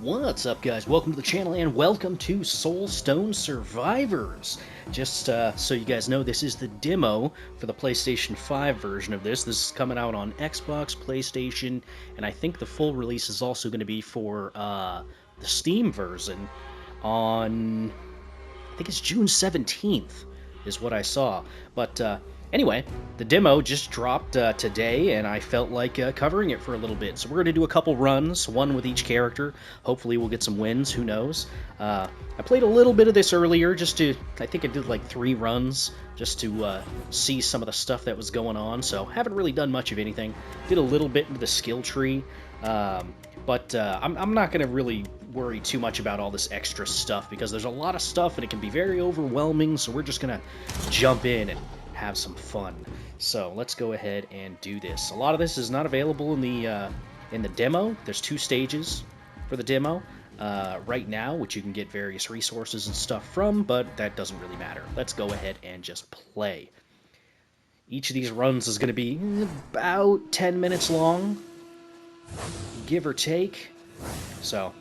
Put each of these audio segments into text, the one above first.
What's up, guys? Welcome to the channel and welcome to Soulstone Survivors. Just so you guys know, this is the demo for the PlayStation 5 version of this. This is coming out on Xbox, PlayStation, and I think the full release is also going to be for the Steam version on, I think it's June 17th is what I saw. But anyway, the demo just dropped today, and I felt like covering it for a little bit. So we're going to do a couple runs, one with each character. Hopefully we'll get some wins, who knows. I played a little bit of this earlier, I think I did like 3 runs, just to see some of the stuff that was going on. So haven't really done much of anything. Did a little bit into the skill tree, but I'm not going to really worry too much about all this extra stuff, because there's a lot of stuff and it can be very overwhelming, so we're just going to jump in and have some fun. So let's go ahead and do this. A lot of this is not available in the demo. There's 2 stages for the demo right now, which you can get various resources and stuff from, but that doesn't really matter. Let's go ahead and just play. Each of these runs is going to be about 10 minutes long, give or take. So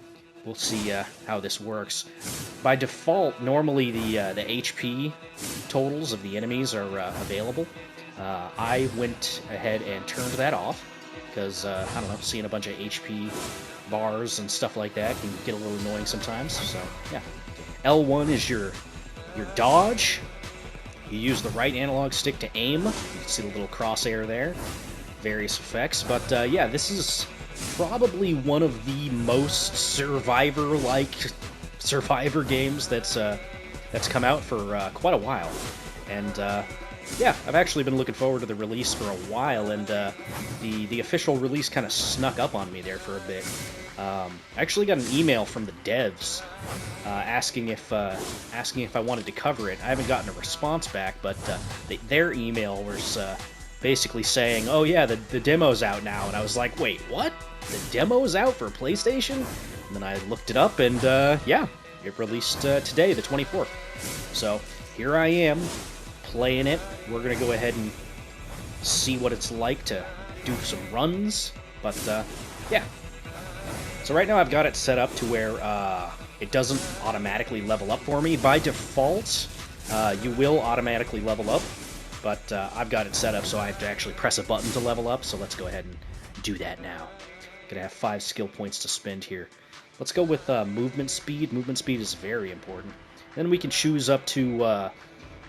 we'll see how this works. By default, normally the HP totals of the enemies are available. I went ahead and turned that off because, I don't know, seeing a bunch of HP bars and stuff like that can get a little annoying sometimes. So, yeah. L1 is your dodge. You use the right analog stick to aim. You can see the little crosshair there. Various effects. But, yeah, this is probably one of the most survivor-like survivor games that's come out for quite a while. And yeah, I've actually been looking forward to the release for a while, and the official release kind of snuck up on me there for a bit. I actually got an email from the devs asking if I wanted to cover it. I haven't gotten a response back, but their email was basically saying, "Oh yeah, the demo's out now," and I was like, "Wait, what? The demo's out for PlayStation?" And then I looked it up, and yeah, it released today, the 24th. So here I am, playing it. We're gonna go ahead and see what it's like to do some runs, but yeah. So right now I've got it set up to where it doesn't automatically level up for me. By default, you will automatically level up, but I've got it set up so I have to actually press a button to level up, so let's go ahead and do that now. Gonna have 5 skill points to spend here. Let's go with movement speed. Movement speed is very important. Then we can choose up to,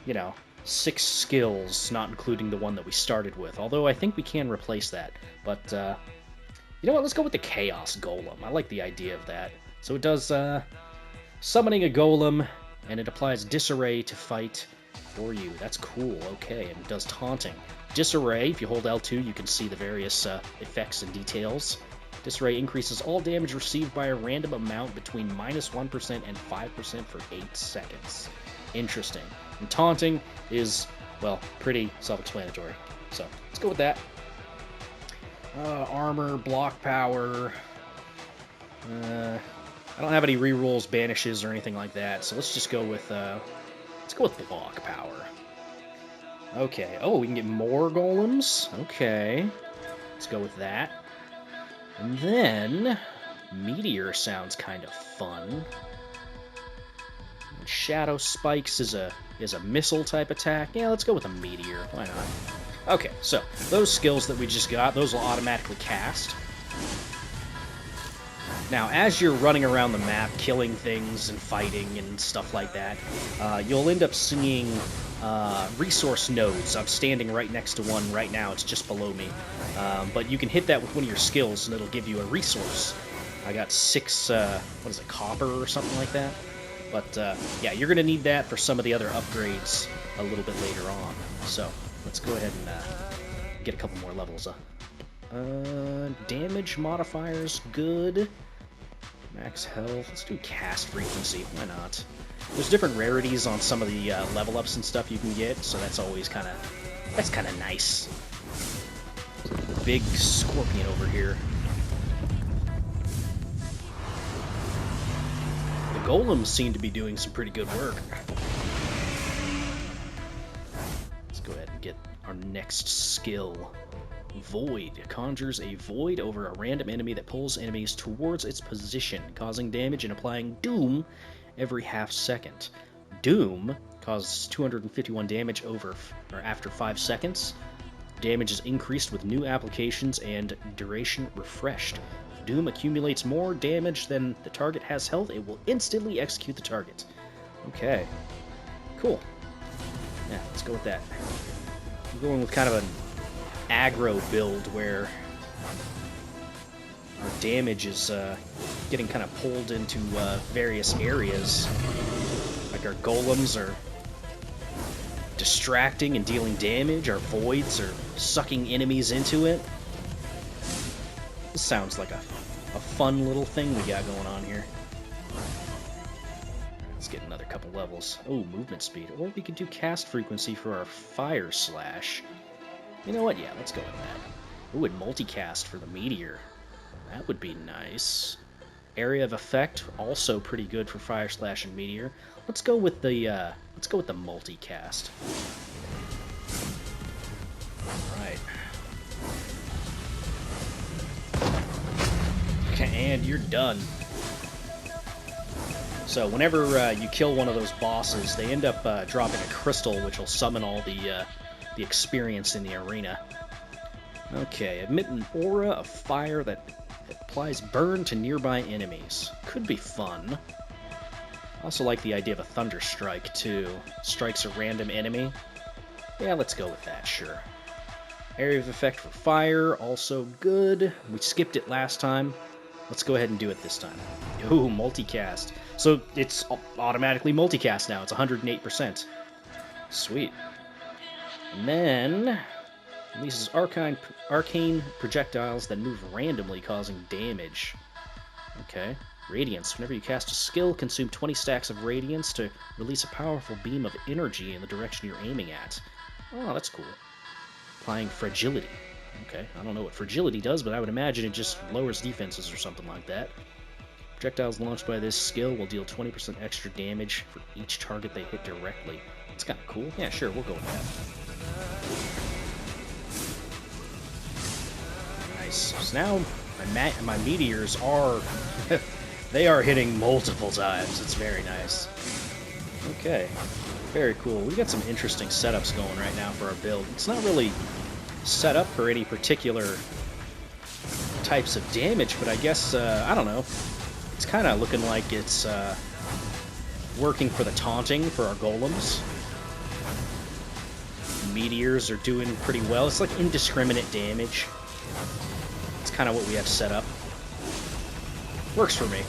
you know, 6 skills, not including the one that we started with. Although I think we can replace that. But, you know what, let's go with the Chaos Golem. I like the idea of that. So it does summoning a golem, and it applies disarray to fight for you. That's cool, okay, and it does taunting. Disarray, if you hold L2, you can see the various effects and details. Disarray increases all damage received by a random amount between -1% and 5% for 8 seconds. Interesting. And taunting is, well, pretty self-explanatory. So, let's go with that. Armor, block power. I don't have any rerolls, banishes, or anything like that, so let's just go with, block power. Okay. Oh, we can get more golems? Okay. Let's go with that. And then, Meteor sounds kind of fun. And Shadow Spikes is a missile type attack. Yeah, let's go with a Meteor. Why not? Okay, so those skills that we just got, those will automatically cast. Now, as you're running around the map, killing things and fighting and stuff like that, you'll end up seeing resource nodes. I'm standing right next to one right now. It's just below me. But you can hit that with one of your skills, and it'll give you a resource. I got 6, what is it, copper or something like that? But, yeah, you're going to need that for some of the other upgrades a little bit later on. So, let's go ahead and get a couple more levels up. Damage modifiers, good. Max health. Let's do cast frequency. Why not? There's different rarities on some of the level ups and stuff you can get, so that's always kind of nice. Big scorpion over here. The golems seem to be doing some pretty good work. Let's go ahead and get our next skill. Void. Conjures a void over a random enemy that pulls enemies towards its position, causing damage and applying doom every half second. Doom causes 251 damage after 5 seconds. Damage is increased with new applications and duration refreshed. If Doom accumulates more damage than the target has health, it will instantly execute the target. Okay. Cool. Yeah, let's go with that. I'm going with kind of an aggro build where our damage is getting kind of pulled into various areas. Like our golems are distracting and dealing damage, our voids are sucking enemies into it. This sounds like a fun little thing we got going on here. Let's get another couple levels. Oh, movement speed. Or we could do cast frequency for our fire slash. You know what? Yeah, let's go with that. Ooh, and multicast for the meteor. That would be nice. Area of effect, also pretty good for fire slash and meteor. Let's go with the multicast. All right. Okay, and you're done. So whenever you kill one of those bosses, they end up dropping a crystal, which will summon all the experience in the arena. Okay, emit an aura of fire that applies burn to nearby enemies. Could be fun. I also like the idea of a thunder strike, too. Strikes a random enemy. Yeah, let's go with that, sure. Area of effect for fire, also good. We skipped it last time. Let's go ahead and do it this time. Ooh, multicast. So it's automatically multicast now. It's 108%. Sweet. And then releases arcane projectiles that move randomly, causing damage. Okay. Radiance. Whenever you cast a skill, consume 20 stacks of radiance to release a powerful beam of energy in the direction you're aiming at. Oh, that's cool. Applying fragility. Okay, I don't know what fragility does, but I would imagine it just lowers defenses or something like that. Projectiles launched by this skill will deal 20% extra damage for each target they hit directly. That's kind of cool. Yeah, sure, we'll go with that. Nice. So now my meteors are... they are hitting multiple times. It's very nice. Okay. Very cool. We got some interesting setups going right now for our build. It's not really set up for any particular types of damage, but I guess, I don't know. It's kind of looking like it's working for the taunting for our golems. Meteors are doing pretty well. It's like indiscriminate damage. It's kind of what we have set up. Works for me.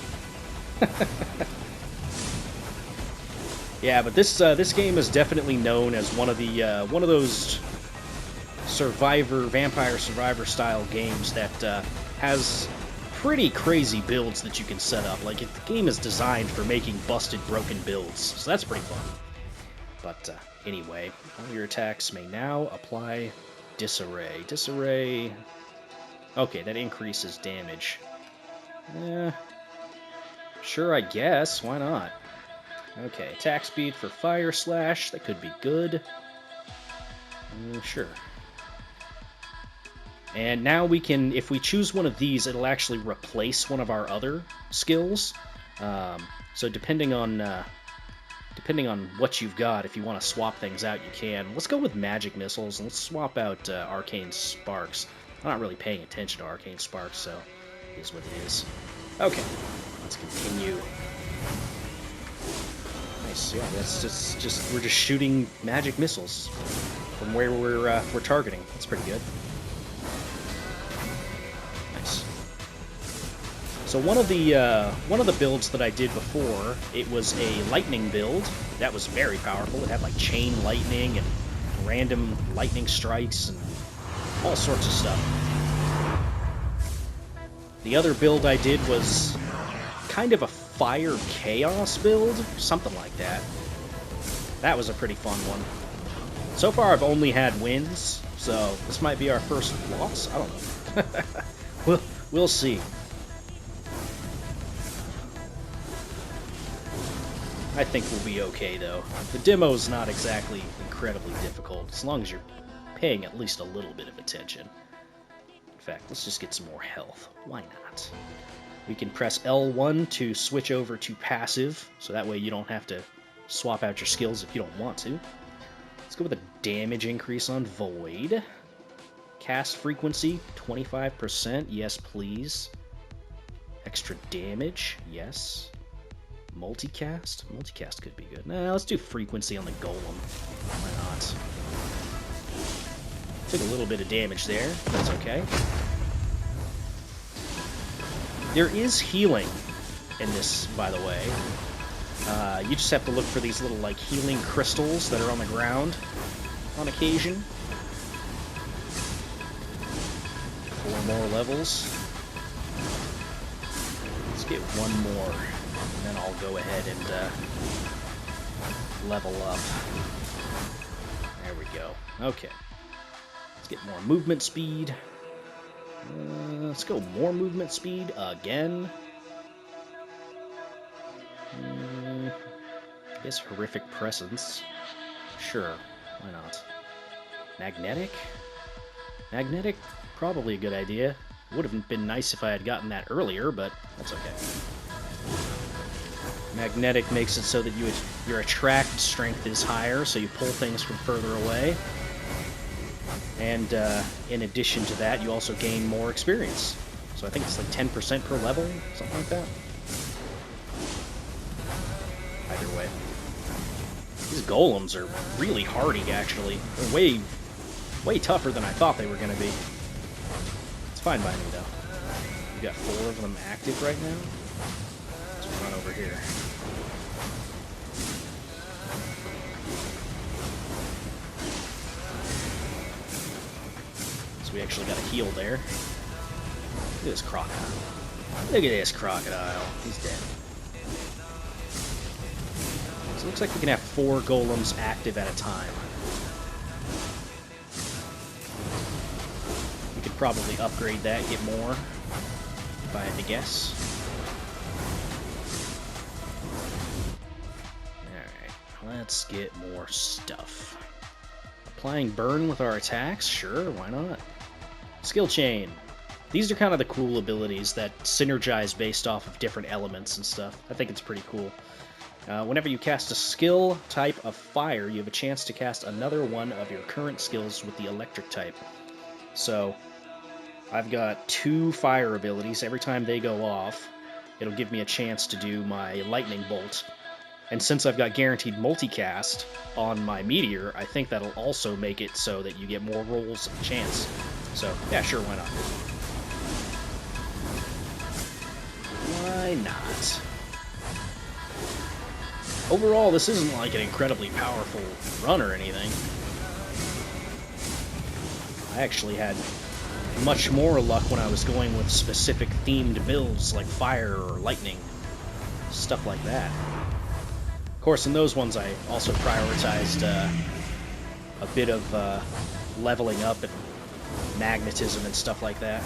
Yeah, but this game is definitely known as one of those vampire survivor style games that has pretty crazy builds that you can set up. Like, the game is designed for making busted, broken builds, so that's pretty fun. But anyway, all your attacks may now apply disarray. Disarray. Okay, that increases damage. Sure, I guess. Why not? Okay, attack speed for fire slash. That could be good. Sure. And now we can, if we choose one of these, it'll actually replace one of our other skills. So depending on what you've got, if you want to swap things out, you can. Let's go with magic missiles, and let's swap out arcane sparks. I'm not really paying attention to arcane sparks, so it is what it is. Okay, let's continue. Nice, yeah, that's just we're just shooting magic missiles from where we're targeting. That's pretty good. Nice. So one of the builds that I did before, it was a lightning build. That was very powerful. It had like chain lightning and random lightning strikes and all sorts of stuff. The other build I did was kind of a fire chaos build, something like that. That was a pretty fun one. So far I've only had wins, so this might be our first loss. I don't know. We'll see. I think we'll be okay though. The demo's not exactly incredibly difficult, as long as you're paying at least a little bit of attention. In fact, let's just get some more health. Why not? We can press L1 to switch over to passive, so that way you don't have to swap out your skills if you don't want to. Let's go with a damage increase on Void. Cast frequency, 25%. Yes, please. Extra damage. Yes. Multicast? Multicast could be good. Nah, let's do frequency on the Golem. Why not? Took a little bit of damage there. That's okay. There is healing in this, by the way. You just have to look for these little, like, healing crystals that are on the ground on occasion. 4 more levels. Let's get one more, and then I'll go ahead and level up. There we go. Okay. Let's get more movement speed. Let's go more movement speed again. I guess horrific presence. Sure, why not? Magnetic? Magnetic, probably a good idea. Would have been nice if I had gotten that earlier, but that's okay. Magnetic makes it so that your attract strength is higher, so you pull things from further away. And in addition to that, you also gain more experience. So I think it's like 10% per level, something like that. Either way. These golems are really hardy, actually. They're way tougher than I thought they were going to be. It's fine by me, though. We've got 4 of them active right now. Let's run over here. So we actually got a heal there. Look at this crocodile. Look at this crocodile. He's dead. So it looks like we can have 4 golems active at a time. We could probably upgrade that, get more, if I had to guess. Alright, let's get more stuff. Applying burn with our attacks? Sure, why not? Skill chain. These are kind of the cool abilities that synergize based off of different elements and stuff. I think it's pretty cool. Whenever you cast a skill type of fire, you have a chance to cast another one of your current skills with the electric type. So, I've got 2 fire abilities. Every time they go off, it'll give me a chance to do my lightning bolt. And since I've got guaranteed multicast on my meteor, I think that'll also make it so that you get more rolls of chance. So, yeah, sure, why not? Why not? Overall, this isn't like an incredibly powerful run or anything. I actually had much more luck when I was going with specific themed builds like fire or lightning, stuff like that. Of course, in those ones I also prioritized a bit of leveling up and magnetism and stuff like that.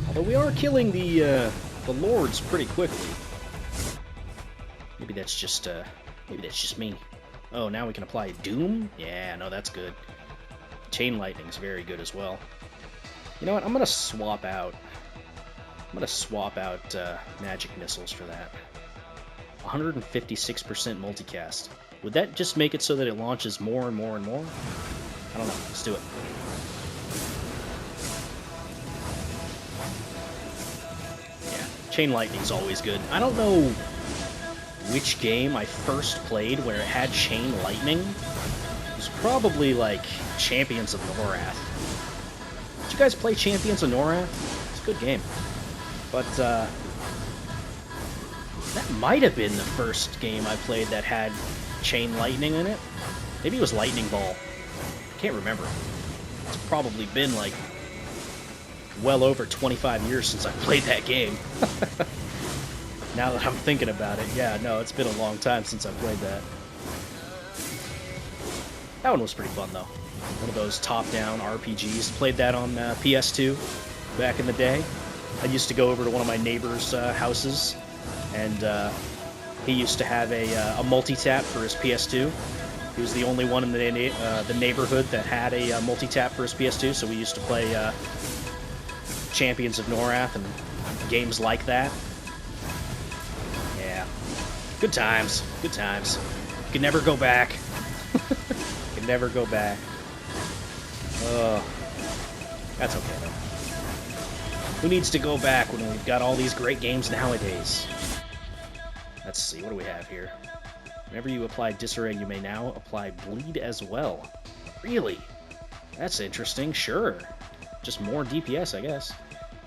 Although we are killing the lords pretty quickly. Maybe that's just me. Oh, now we can apply Doom? Yeah, no, that's good. Chain Lightning's very good as well. You know what? I'm gonna swap out magic missiles for that. 156% multicast. Would that just make it so that it launches more and more and more? I don't know. Let's do it. Chain Lightning's always good. I don't know which game I first played where it had Chain Lightning. It was probably like Champions of Norath. Did you guys play Champions of Norath? It's a good game. But that might have been the first game I played that had Chain Lightning in it. Maybe it was Lightning Ball. I can't remember. It's probably been like well over 25 years since I played that game. Now that I'm thinking about it, yeah, no, it's been a long time since I played that. That one was pretty fun, though. One of those top-down RPGs. Played that on PS2 back in the day. I used to go over to one of my neighbor's houses, and he used to have a multi-tap for his PS2. He was the only one in the neighborhood that had a multi-tap for his PS2, so we used to play Champions of Norath and games like that. Yeah. Good times. Good times. You can never go back. You can never go back. Oh. That's okay, though. Who needs to go back when we've got all these great games nowadays? Let's see, what do we have here? Whenever you apply Disarray, you may now apply Bleed as well. Really? That's interesting, sure. Just more DPS, I guess.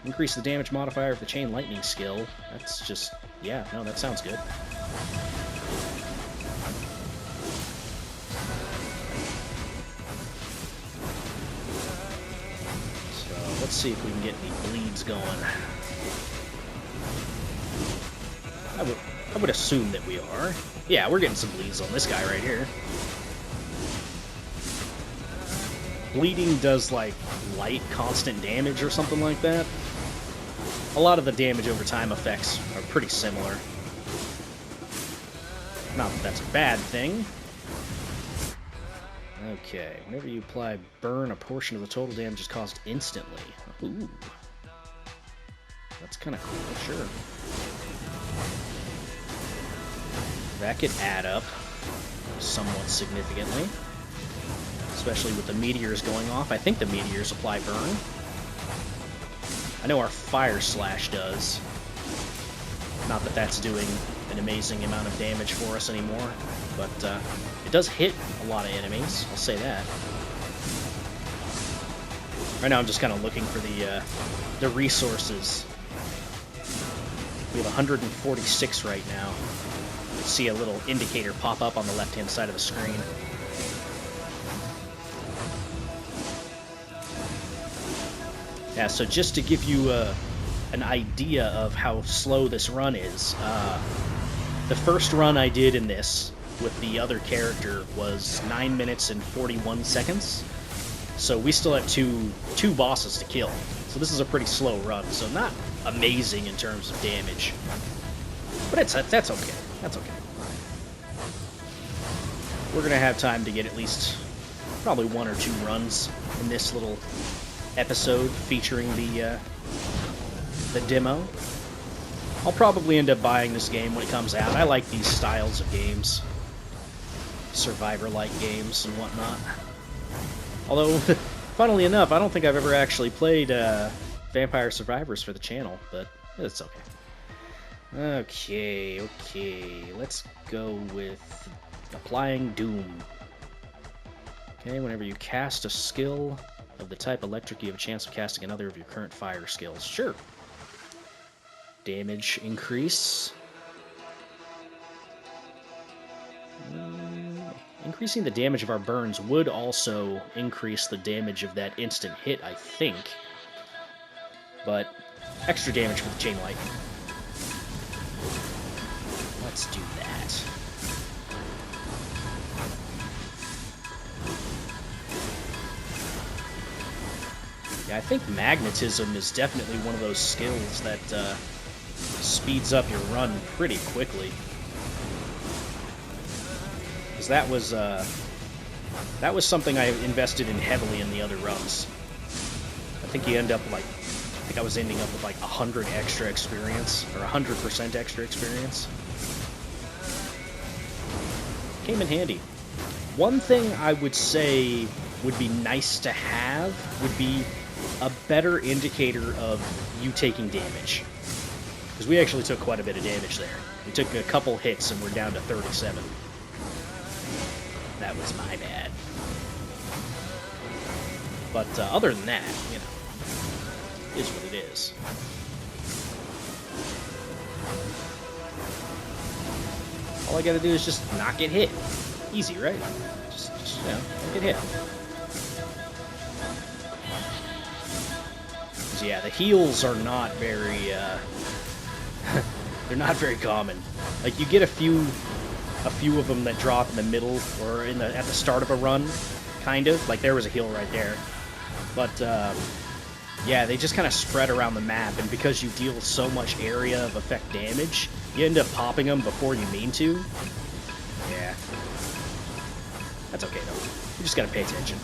Increase the damage modifier of the Chain Lightning skill. That's just... yeah, no, that sounds good. Let's see if we can get any bleeds going. I would assume that we are. Yeah, we're getting some bleeds on this guy right here. Bleeding does, like, light constant damage or something like that. A lot of the damage over time effects are pretty similar. Not that that's a bad thing. Okay, whenever you apply burn, a portion of the total damage is caused instantly. Ooh. That's kind of cool, sure. That could add up somewhat significantly. Especially with the meteors going off. I think the meteors apply burn. I know our Fire Slash does. Not that that's doing an amazing amount of damage for us anymore, but it does hit a lot of enemies, I'll say that. Right now I'm just kind of looking for the resources. We have 146 right now. You see a little indicator pop up on the left-hand side of the screen. Yeah, so just to give you an idea of how slow this run is, the first run I did in this with the other character was 9 minutes and 41 seconds. So we still have two bosses to kill. So this is a pretty slow run. So not amazing in terms of damage, but that's okay. That's okay. We're gonna have time to get at least probably 1 or 2 runs in this little episode featuring the demo. I'll probably end up buying this game when it comes out. I like these styles of games. Survivor-like games and whatnot. Although, funnily enough, I don't think I've ever actually played Vampire Survivors for the channel, but it's okay. Okay, let's go with applying Doom. Okay, whenever you cast a skill of the type electric, you have a chance of casting another of your current fire skills. Sure. Damage increase. Increasing the damage of our burns would also increase the damage of that instant hit, I think. But extra damage for the chain lightning. Let's do that. Yeah, I think magnetism is definitely one of those skills that speeds up your run pretty quickly. Because that was something I invested in heavily in the other runs. I think you end up like, I think I was ending up with like 100 extra experience, or 100% extra experience. Came in handy. One thing I would say would be nice to have would be a better indicator of you taking damage. Because we actually took quite a bit of damage there. We took a couple hits and we're down to 37. That was my bad. But other than that, you know, is what it is. All I gotta do is just not get hit. Easy, right? Just you know, don't get hit. So yeah, the heals are not very, they're not very common. Like, you get a few of them that drop in the middle or at the start of a run, kind of. Like, there was a heal right there. But, yeah, they just kind of spread around the map, and because you deal so much area of effect damage, you end up popping them before you mean to. Yeah. That's okay, though. You just gotta pay attention.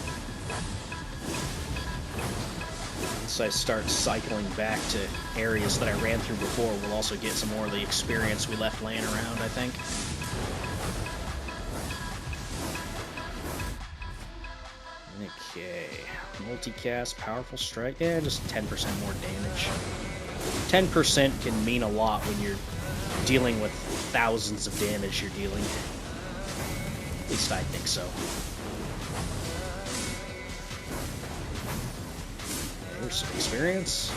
Once I start cycling back to areas that I ran through before, we'll also get some more of the experience we left laying around, I think. Okay. Multicast, powerful strike. Yeah, just 10% more damage. 10% can mean a lot when you're dealing with thousands of damage you're dealing. At least I think so. There's some experience.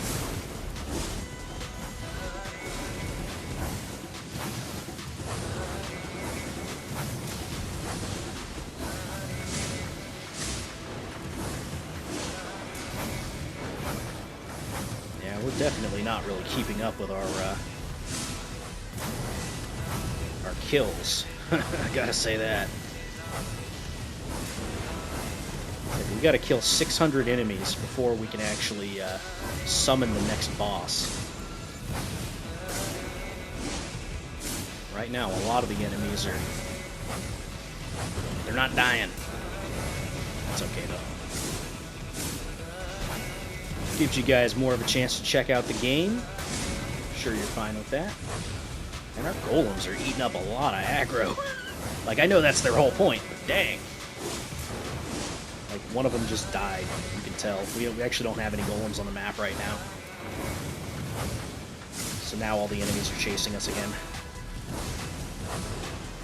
Yeah, we're definitely not really keeping up with our kills. I gotta say that. We gotta kill 600 enemies before we can actually summon the next boss. Right now, a lot of the enemies are... they're not dying. That's okay, though. Gives you guys more of a chance to check out the game. I'm sure you're fine with that. And our golems are eating up a lot of aggro. Like, I know that's their whole point, but dang. Like, one of them just died, you can tell. We actually don't have any golems on the map right now. So now all the enemies are chasing us again.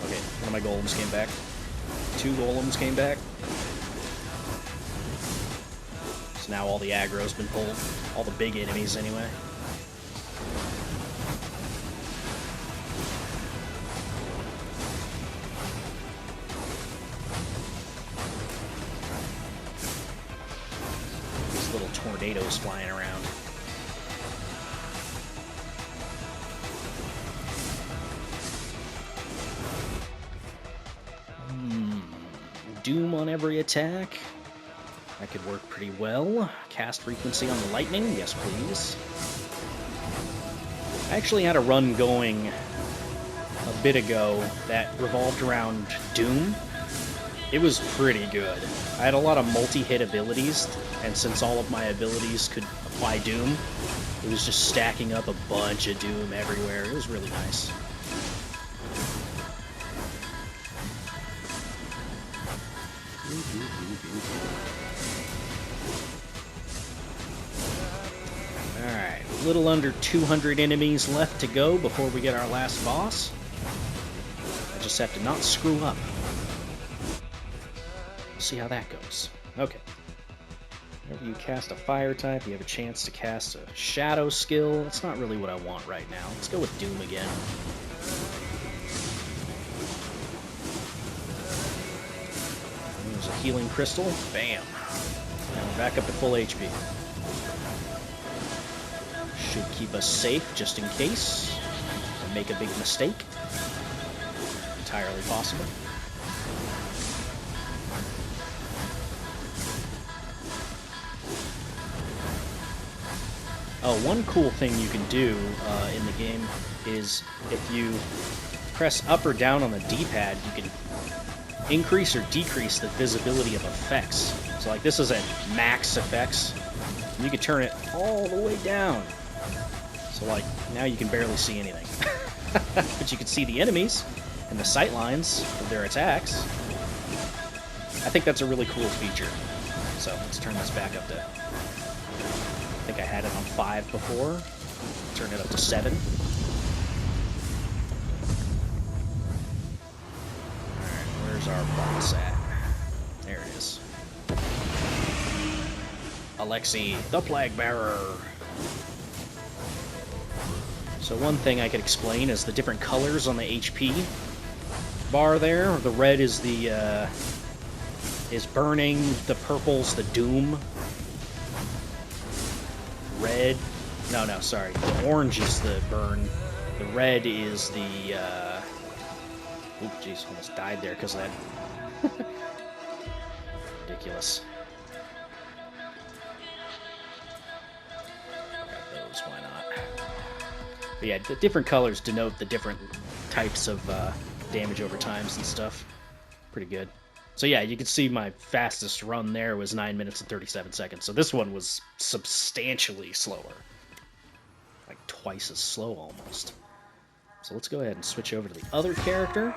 Okay, one of my golems came back. 2 golems came back. So now all the aggro's been pulled. All the big enemies, anyway. Little tornadoes flying around. Doom on every attack. That could work pretty well. Cast frequency on the lightning. Yes, please. I actually had a run going a bit ago that revolved around Doom. It was pretty good. I had a lot of multi-hit abilities, and since all of my abilities could apply Doom, it was just stacking up a bunch of Doom everywhere. It was really nice. Alright, a little under 200 enemies left to go before we get our last boss. I just have to not screw up. See how that goes. Okay. Whenever you cast a fire type, you have a chance to cast a shadow skill. That's not really what I want right now. Let's go with Doom again. There's a healing crystal. Bam. And we're back up to full HP. Should keep us safe just in case we make a big mistake. Entirely possible. Oh, one cool thing you can do in the game is if you press up or down on the D-pad, you can increase or decrease the visibility of effects. So like this is at max effects, and you can turn it all the way down. So like now you can barely see anything. But you can see the enemies and the sight lines of their attacks. I think that's a really cool feature. So let's turn this back up to... I think I had it on 5 before. Turn it up to 7. Alright, where's our boss at? There it is. Alexei, the Plague Bearer. So one thing I could explain is the different colors on the HP bar there. The red is the is burning, the purple's the doom. Red, no, sorry. The orange is the burn. The red is the, oop, jeez, almost died there because of that. Ridiculous. Got those, why not? But yeah, the different colors denote the different types of damage over times and stuff. Pretty good. So yeah, you can see my fastest run there was 9 minutes and 37 seconds. So this one was substantially slower. Like twice as slow almost. So let's go ahead and switch over to the other character.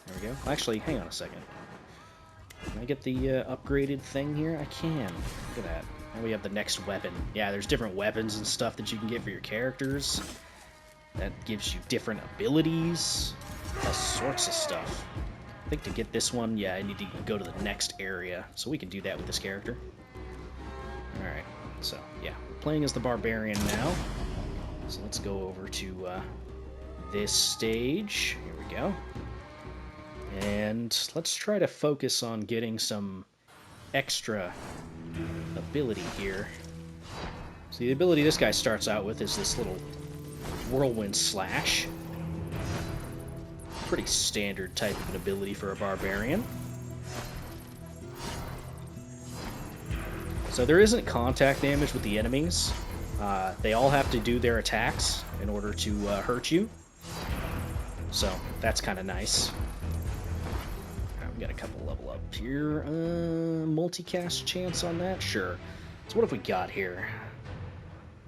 There we go. Actually, hang on a second. Can I get the upgraded thing here? I can. Look at that. Now we have the next weapon. Yeah, there's different weapons and stuff that you can get for your characters. That gives you different abilities. All sorts of stuff. I think to get this one, yeah, I need to go to the next area. So we can do that with this character. Alright, so yeah, we're playing as the Barbarian now. So let's go over to this stage. Here we go. And let's try to focus on getting some extra ability here. So the ability this guy starts out with is this little whirlwind slash. Pretty standard type of an ability for a Barbarian. So there isn't contact damage with the enemies. They all have to do their attacks in order to hurt you. So that's kind of nice. We got a couple level up here. Multicast chance on that? Sure. So what have we got here?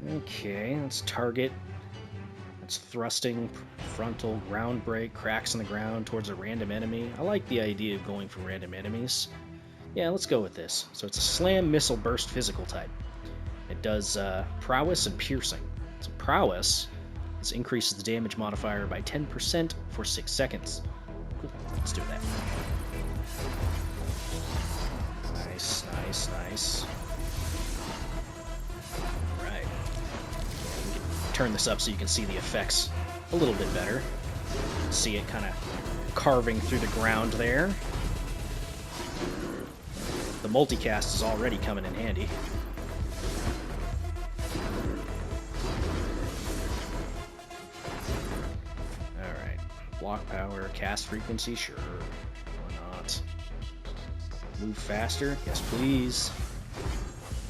Okay, let's target. That's thrusting, frontal, ground break, cracks in the ground towards a random enemy. I like the idea of going for random enemies. Yeah, let's go with this. So it's a slam, missile, burst, physical type. It does prowess and piercing. So prowess increases the damage modifier by 10% for 6 seconds. Cool. Let's do that. Nice, nice, nice. Alright. Turn this up so you can see the effects a little bit better. See it kind of carving through the ground there. The multicast is already coming in handy. Alright. Block power, cast frequency, sure. Why not? Move faster? Yes, please.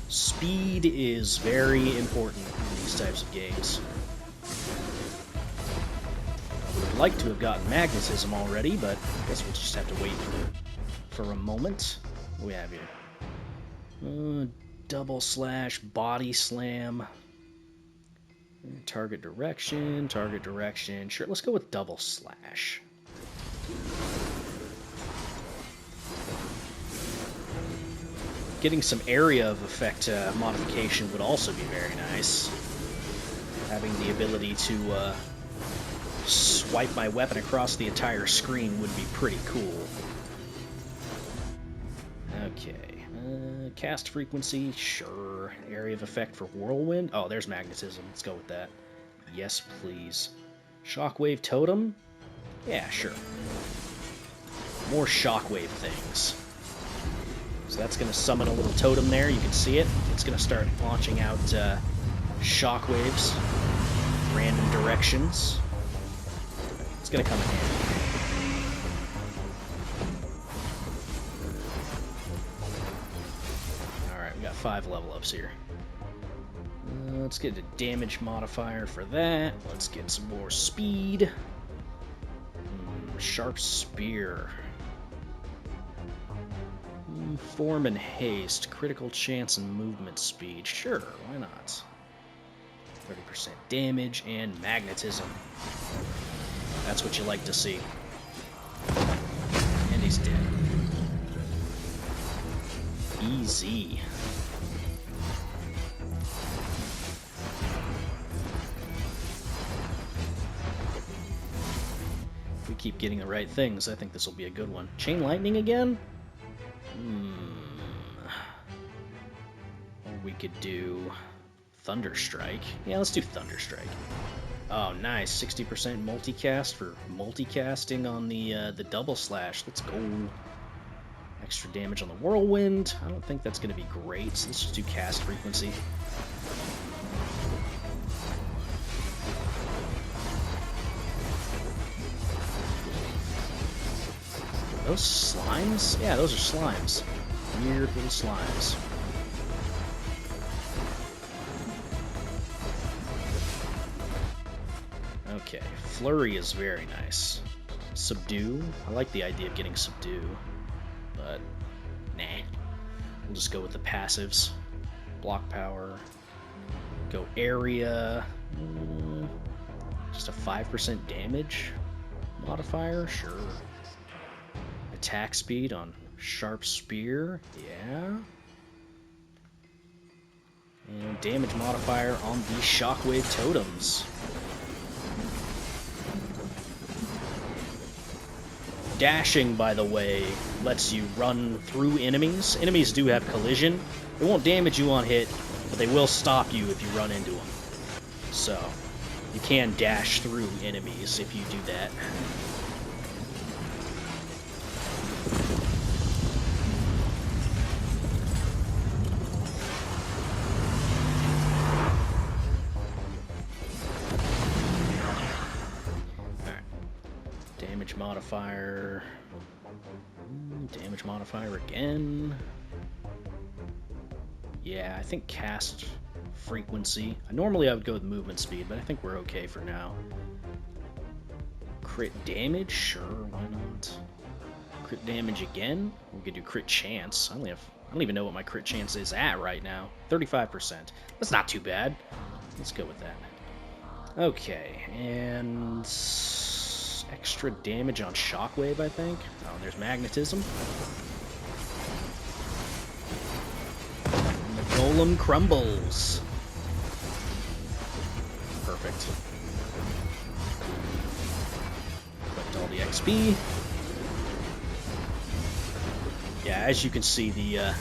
Speed is very important in these types of games. I would have liked to have gotten magnetism already, but I guess we'll just have to wait for a moment. What do we have here? Double slash, body slam. Target direction, target direction. Sure, let's go with double slash. Getting some area of effect modification would also be very nice. Having the ability to swipe my weapon across the entire screen would be pretty cool. Okay. Cast frequency, sure. Area of effect for whirlwind. Oh, there's magnetism. Let's go with that. Yes, please. Shockwave totem? Yeah, sure. More shockwave things. So that's going to summon a little totem there. You can see it. It's going to start launching out shockwaves, random directions. It's going to come in handy. Alright, we got 5 level ups here. Let's get a damage modifier for that. Let's get some more speed. Sharp spear. Form and haste, critical chance and movement speed. Sure, why not? 30% damage and magnetism. That's what you like to see. And he's dead. Easy. If we keep getting the right things, I think this will be a good one. Chain lightning again? Or we could do Thunderstrike. Yeah, let's do Thunderstrike. Oh, nice. 60% multicast for multicasting on the double slash. Let's go. Extra damage on the whirlwind. I don't think that's going to be great, so let's just do cast frequency. Those slimes? Yeah, those are slimes. Weird little slimes. Okay, Flurry is very nice. Subdue. I like the idea of getting Subdue. but nah. We'll just go with the passives. Block power. Go area. Just a 5% damage modifier? Sure. Attack speed on sharp spear? Yeah. And damage modifier on the shockwave totems. Dashing, by the way, lets you run through enemies. Enemies do have collision. They won't damage you on hit, but they will stop you if you run into them. So, you can dash through enemies if you do that. Damage modifier. Damage modifier again. Yeah, I think cast frequency. Normally I would go with movement speed, but I think we're okay for now. Crit damage? Sure, why not? Crit damage again? We could do crit chance. I don't even know what my crit chance is at right now. 35%. That's not too bad. Let's go with that. Okay, and extra damage on shockwave, I think. Oh, there's magnetism. And the golem crumbles. Perfect. Collect all the XP. Yeah, as you can see, the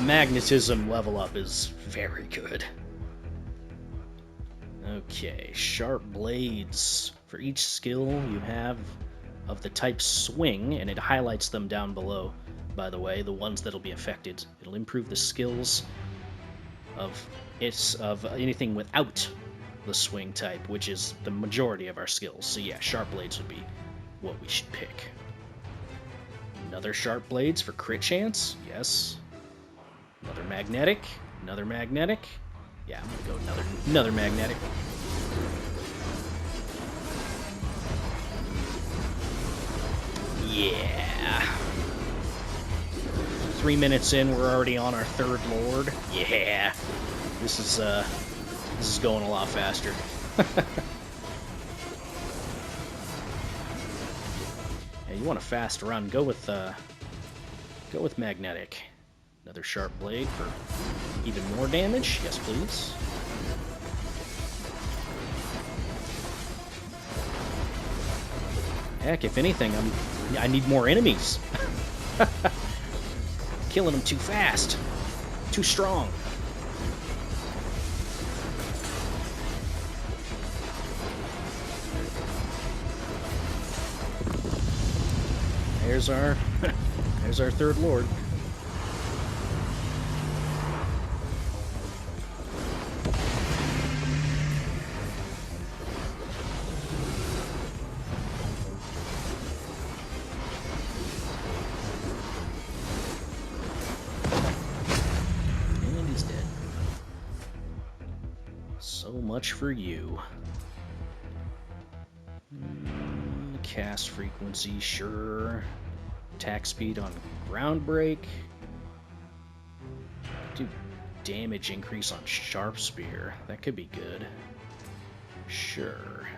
magnetism level up is very good. Okay, sharp blades. For each skill you have of the type swing, and it highlights them down below, by the way, the ones that'll be affected. It'll improve the skills of anything without the swing type, which is the majority of our skills. So yeah, sharp blades would be what we should pick. Another sharp blades for crit chance, yes. Another magnetic, another magnetic. Yeah, I'm gonna go another magnetic. Yeah. 3 minutes in, we're already on our third lord. Yeah. This is going a lot faster. Hey, you want a fast run? Go with magnetic. Another sharp blade for even more damage. Yes, please. Heck, if anything, I need more enemies. Killing them too fast. Too strong. There's our third lord. Much for you. Cast frequency, sure. Attack speed on ground break. Do damage increase on sharp spear. That could be good. Sure.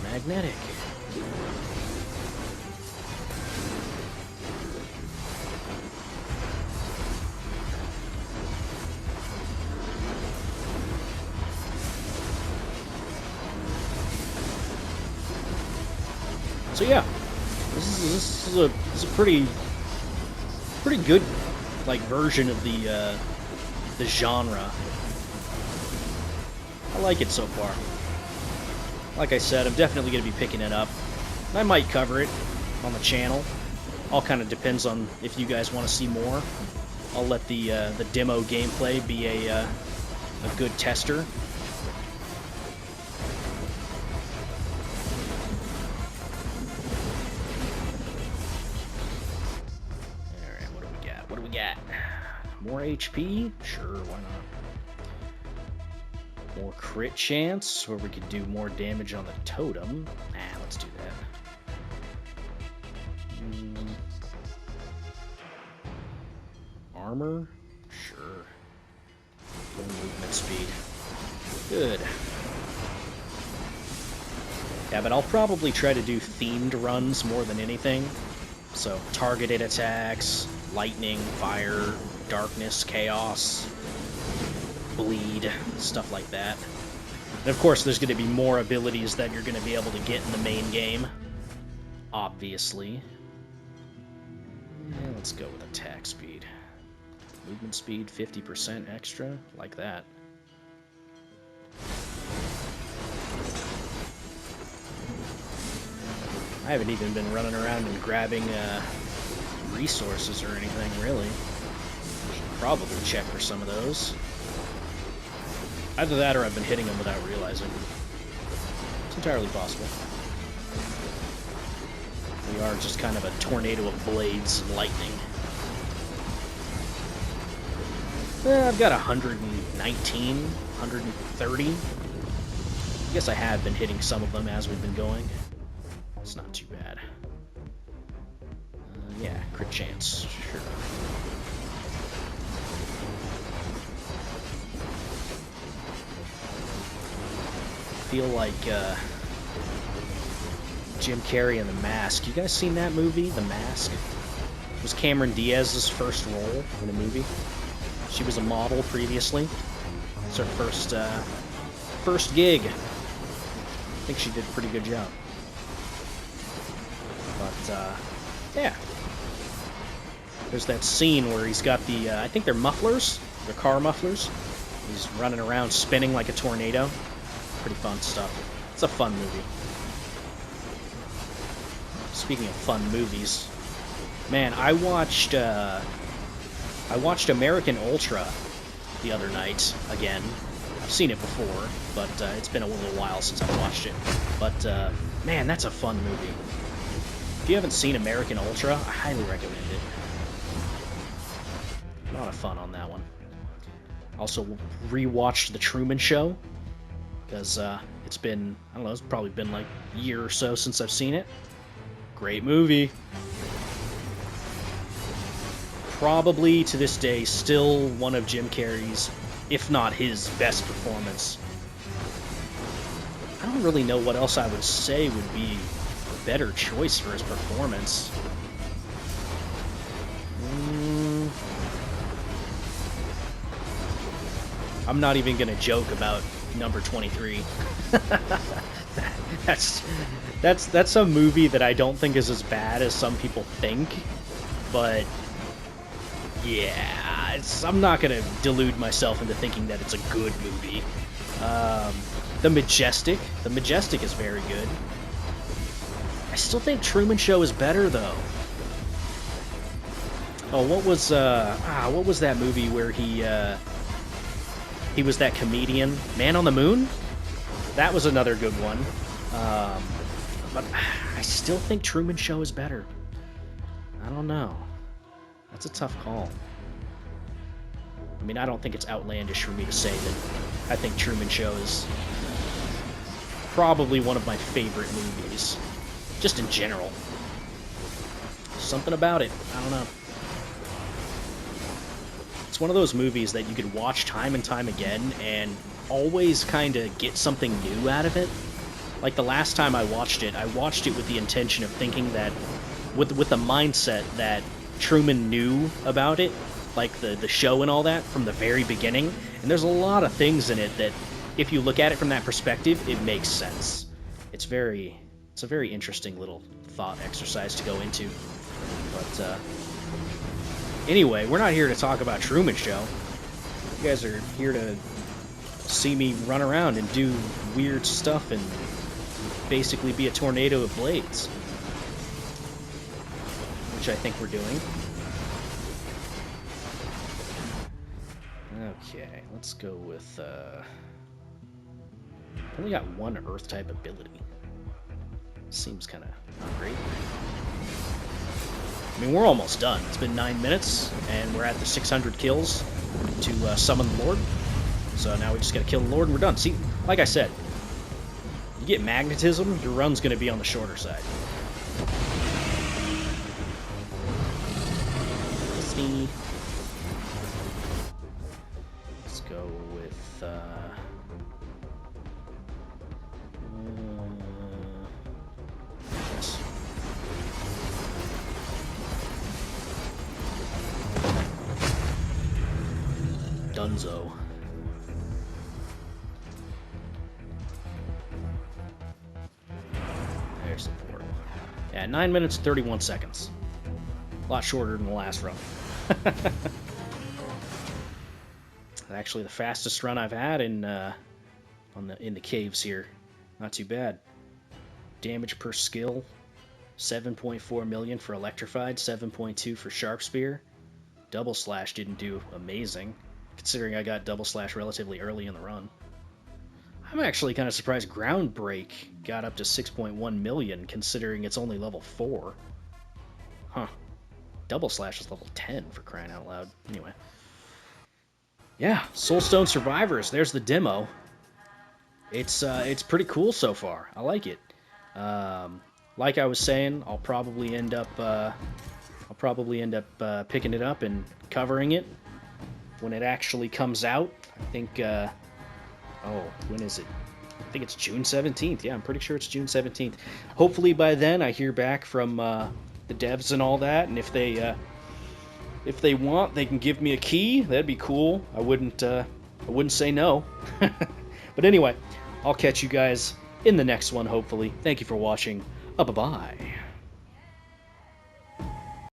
Magnetic. So yeah, this is a pretty good like version of the genre. I like it so far. Like I said, I'm definitely going to be picking it up. I might cover it on the channel. All kind of depends on if you guys want to see more. I'll let the demo gameplay be a good tester. More HP? Sure, why not? More crit chance, where we could do more damage on the totem. Let's do armor? Sure. Full movement speed. Good. Yeah, but I'll probably try to do themed runs more than anything. So, targeted attacks, lightning, fire, darkness, chaos, bleed, stuff like that. And of course, there's going to be more abilities that you're going to be able to get in the main game. Obviously. Yeah, let's go with attack speed. Movement speed, 50% extra, like that. I haven't even been running around and grabbing resources or anything, really. Should probably check for some of those. Either that or I've been hitting them without realizing. It's entirely possible. We are just kind of a tornado of blades and lightning. I've got 119, 130. I guess I have been hitting some of them as we've been going. It's not too bad. Yeah, crit chance, sure. I feel like Jim Carrey in The Mask. You guys seen that movie, The Mask? It was Cameron Diaz's first role in a movie. She was a model previously. It's her first gig. I think she did a pretty good job. But, yeah. There's that scene where he's got the, I think they're mufflers. They're car mufflers. He's running around spinning like a tornado. Pretty fun stuff. It's a fun movie. Speaking of fun movies, man, I watched American Ultra the other night again. I've seen it before, but it's been a little while since I've watched it. But, man, that's a fun movie. If you haven't seen American Ultra, I highly recommend it. A lot of fun on that one. Also rewatched The Truman Show, because it's been, I don't know, it's probably been like a year or so since I've seen it. Great movie. Probably, to this day, still one of Jim Carrey's, if not his, best performance. I don't really know what else I would say would be a better choice for his performance. I'm not even gonna joke about number 23. That's a movie that I don't think is as bad as some people think, but yeah, I'm not gonna delude myself into thinking that it's a good movie. The Majestic is very good. I still think Truman Show is better though. Oh, what was that movie where he was that comedian? Man on the Moon? That was another good one. But I still think Truman Show is better. I don't know. That's a tough call. I mean, I don't think it's outlandish for me to say that I think Truman Show is probably one of my favorite movies. Just in general. Something about it. I don't know. It's one of those movies that you could watch time and time again and always kind of get something new out of it. Like the last time I watched it with the intention of thinking that, with the mindset that Truman knew about it, like the show and all that, from the very beginning. And there's a lot of things in it that, if you look at it from that perspective, it makes sense. It's a very interesting little thought exercise to go into. But, anyway, we're not here to talk about Truman Show. You guys are here to see me run around and do weird stuff and basically be a tornado of blades. Which I think we're doing. Okay, let's go with, only got one Earth-type ability. Seems kind of not great. I mean, we're almost done. It's been 9 minutes, and we're at the 600 kills to summon the Lord. So now we just gotta kill the Lord and we're done. See, like I said, you get magnetism, your run's gonna be on the shorter side. See. Yes. Dunzo. There's the portal. Yeah, 9 minutes 31 seconds. A lot shorter than the last run. Actually, the fastest run I've had in the caves here. Not too bad. Damage per skill, 7.4 million for electrified, 7.2 for sharp spear. Double slash didn't do amazing, considering I got double slash relatively early in the run. I'm actually kind of surprised ground break got up to 6.1 million, considering it's only level 4. Huh. Double slash is level 10 for crying out loud. Anyway. Yeah, Soulstone Survivors. There's the demo. It's pretty cool so far. I like it. Like I was saying, I'll probably end up picking it up and covering it when it actually comes out. I think. Oh, when is it? I think it's June 17th. Yeah, I'm pretty sure it's June 17th. Hopefully by then I hear back from the devs and all that, and if they want, they can give me a key. That'd be cool. I wouldn't say no. But anyway, I'll catch you guys in the next one, hopefully. Thank you for watching. Bye-bye.